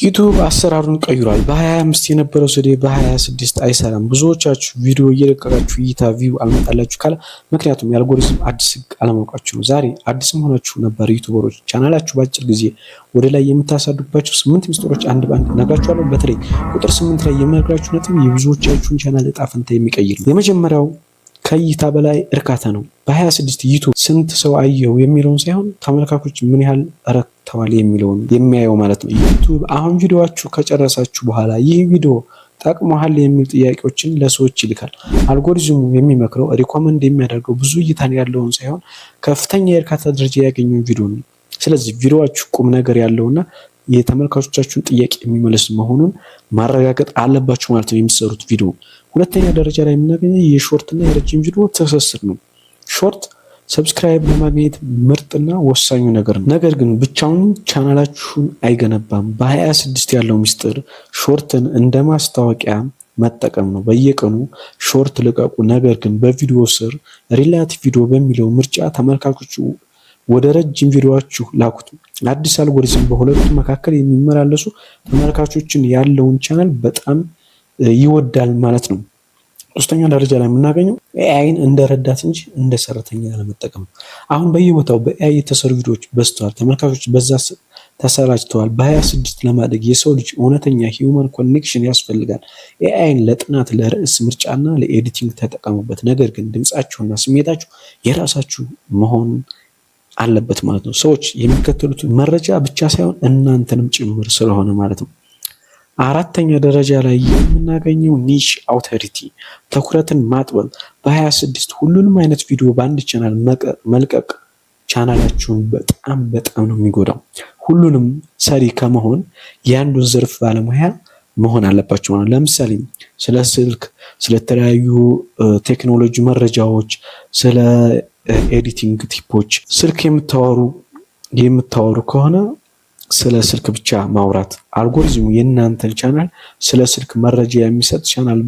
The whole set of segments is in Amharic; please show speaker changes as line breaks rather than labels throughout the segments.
ዩቲዩብ አሰራሩን ቀይሯል። በ25 የነበረው ዘዴ በ26 አይሰራም። ብዙዎቻችሁ ቪዲዮ እየለቀቃችሁ እይታ ቪው አልመጣላችሁ ካለ ምክንያቱም የአልጎሪዝም አዲስ ህግ አለማወቃችሁ ነው። ዛሬ አዲስም ሆናችሁ ነበር ዩቲዩበሮች ቻናላችሁ በአጭር ጊዜ ወደ ላይ የምታሳድጉባቸው 8 ሚስጥሮች አንድ ባንድ ነግራችኋለሁ። በተለይ ቁጥር 8 ላይ የምነግራችሁ ነጥብ የብዙዎቻችሁን ቻናል እጣ ፈንታ የሚቀይር ነው። የመጀመሪያው ከእይታ በላይ እርካታ ነው። በ26 ዩቲዩብ ስንት ሰው አየው የሚለውን ሳይሆን ተመልካቾች ምን ያህል ረክተዋል የሚለውን የሚያየው ማለት ነው። ዩቲዩብ አሁን ቪዲዮአችሁ ከጨረሳችሁ በኋላ ይህ ቪዲዮ ጠቅሞሃል የሚል ጥያቄዎችን ለሰዎች ይልካል። አልጎሪዝሙ የሚመክረው ሪኮመንድ የሚያደርገው ብዙ እይታን ያለውን ሳይሆን ከፍተኛ የእርካታ ደረጃ ያገኘውን ቪዲዮ ነው። ስለዚህ ቪዲዮአችሁ ቁም ነገር ያለውና የተመልካቾቻችሁን ጥያቄ የሚመልስ መሆኑን ማረጋገጥ አለባችሁ ማለት ነው የሚሰሩት ቪዲዮ። ሁለተኛ ደረጃ ላይ የምናገኘው የሾርት እና የረጅም ቪዲዮ ትስስር ነው። ሾርት ሰብስክራይብ ለማግኘት ምርጥና ወሳኙ ነገር ነው። ነገር ግን ብቻውን ቻናላችሁን አይገነባም። በ26 ያለው ሚስጥር ሾርትን እንደ ማስታወቂያ መጠቀም ነው። በየቀኑ ሾርት ልቀቁ፣ ነገር ግን በቪዲዮ ስር ሪላቲቭ ቪዲዮ በሚለው ምርጫ ተመልካቾቹ ወደ ረጅም ቪዲዮአችሁ ላኩት። አዲስ አልጎሪዝም በሁለቱ መካከል የሚመላለሱ ተመልካቾችን ያለውን ቻናል በጣም ይወዳል ማለት ነው። ሶስተኛ ደረጃ ላይ የምናገኘው ኤአይን እንደ ረዳት እንጂ እንደ ሰራተኛ ለመጠቀም ነው። አሁን በየቦታው በኤአይ የተሰሩ ቪዲዮዎች በዝተዋል። ተመልካቾች በዛ ተሰራጭተዋል። በ26 ለማደግ የሰው ልጅ እውነተኛ ሂውመን ኮኔክሽን ያስፈልጋል። ኤአይን ለጥናት፣ ለርዕስ ምርጫና ለኤዲቲንግ ተጠቀሙበት። ነገር ግን ድምጻችሁና ስሜታችሁ የራሳችሁ መሆን አለበት ማለት ነው። ሰዎች የሚከተሉት መረጃ ብቻ ሳይሆን እናንተንም ጭምር ስለሆነ ማለት ነው። አራተኛ ደረጃ ላይ የምናገኘው ኒሽ አውቶሪቲ ትኩረትን ማጥበብ። በ26 ሁሉንም አይነት ቪዲዮ በአንድ ቻናል መልቀቅ ቻናላችሁን በጣም ነው የሚጎዳው። ሁሉንም ሰሪ ከመሆን የአንዱን ዘርፍ ባለሙያ መሆን አለባቸው ማለት ነው። ለምሳሌ ስለ ስልክ፣ ስለተለያዩ ቴክኖሎጂ መረጃዎች፣ ስለ ኤዲቲንግ ቲፖች ስልክ የምታወሩ ከሆነ ስለ ስልክ ብቻ ማውራት። አልጎሪዝሙ የእናንተን ቻናል ስለ ስልክ መረጃ የሚሰጥ ቻናል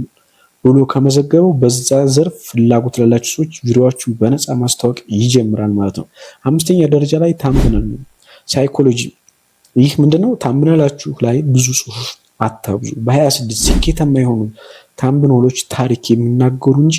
ብሎ ከመዘገበው በዛ ዘርፍ ፍላጎት ላላችሁ ሰዎች ቪዲዮአችሁን በነፃ ማስታወቅ ይጀምራል ማለት ነው። አምስተኛ ደረጃ ላይ ታምብነል ነው። ሳይኮሎጂ ይህ ምንድነው? ታምብነላችሁ ላይ ብዙ ጽሁፍ አታብዙ። በ26 ስኬታማ የሆኑ ታምብነሎች ታሪክ የሚናገሩ እንጂ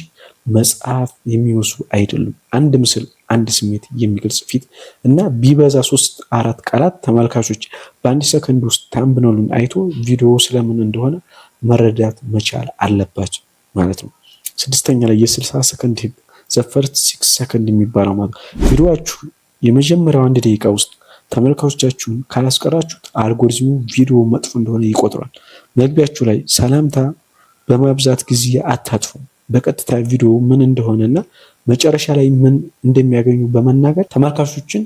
መጽሐፍ የሚመስሉ አይደሉም። አንድ ምስል፣ አንድ ስሜት የሚገልጽ ፊት እና ቢበዛ 3-4 ቃላት ተመልካቾች በአንድ ሰከንድ ውስጥ ታምብነሉን አይቶ ቪዲዮ ስለምን እንደሆነ መረዳት መቻል አለባቸው ማለት ነው። ስድስተኛ ላይ የ60 ሰከንድ ህግ ዘፈርት 6 ሰከንድ የሚባለው ማለት ቪዲዮአችሁ የመጀመሪያው 1 ደቂቃ ውስጥ ተመልካቾቻችሁን ካላስቀራችሁት አልጎሪዝሙ ቪዲዮ መጥፎ እንደሆነ ይቆጥራል። መግቢያችሁ ላይ ሰላምታ በማብዛት ጊዜ አታጥፉ። በቀጥታ ቪዲዮ ምን እንደሆነና መጨረሻ ላይ ምን እንደሚያገኙ በመናገር ተመልካቾችን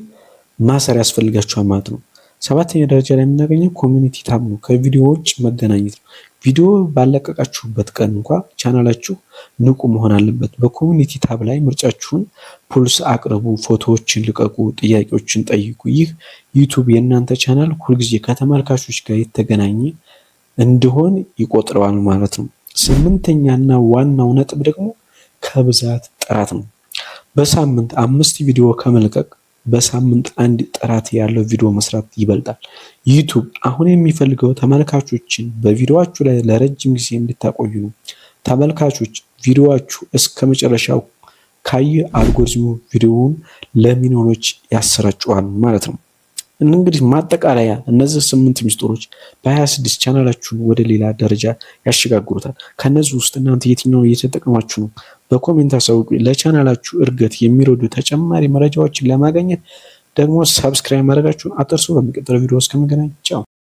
ማሰር ያስፈልጋቸዋል ማለት ነው። ሰባተኛ ደረጃ ላይ የምናገኘው ኮሚኒቲ ታብ ነው። ከቪዲዮ ውጭ መገናኘት ነው። ቪዲዮ ባለቀቃችሁበት ቀን እንኳን ቻናላችሁ ንቁ መሆን አለበት። በኮሚኒቲ ታብ ላይ ምርጫችሁን ፑልስ አቅርቡ፣ ፎቶዎችን ልቀቁ፣ ጥያቄዎችን ጠይቁ። ይህ ዩቲዩብ የእናንተ ቻናል ሁልጊዜ ከተመልካቾች ጋር የተገናኘ እንዲሆን ይቆጥረዋል ማለት ነው። ስምንተኛና ዋናው ነጥብ ደግሞ ከብዛት ጥራት ነው። በሳምንት 5 ቪዲዮ ከመልቀቅ በሳምንት 1 ጥራት ያለው ቪዲዮ መስራት ይበልጣል። ዩቲዩብ አሁን የሚፈልገው ተመልካቾችን በቪዲዮአችሁ ላይ ለረጅም ጊዜ እንድታቆዩ ነው። ተመልካቾች ቪዲዮአችሁ እስከ መጨረሻው ካየ አልጎሪዝሙ ቪዲዮውን ለሚሊዮኖች ያሰራጨዋል ማለት ነው። እንግዲህ ማጠቃለያ እነዚህ 8 ሚስጥሮች በ26 ቻናላችሁን ወደ ሌላ ደረጃ ያሸጋግሩታል። ከነዚህ ውስጥ እናንተ የትኛውን እየተጠቀማችሁ ነው? በኮሜንት አሳውቁ። ለቻናላችሁ እድገት የሚረዱ ተጨማሪ መረጃዎችን ለማግኘት ደግሞ ሰብስክራይብ ማድረጋችሁን አትርሱ። በሚቀጥለው ቪዲዮ እስከምንገናኝ ቻው።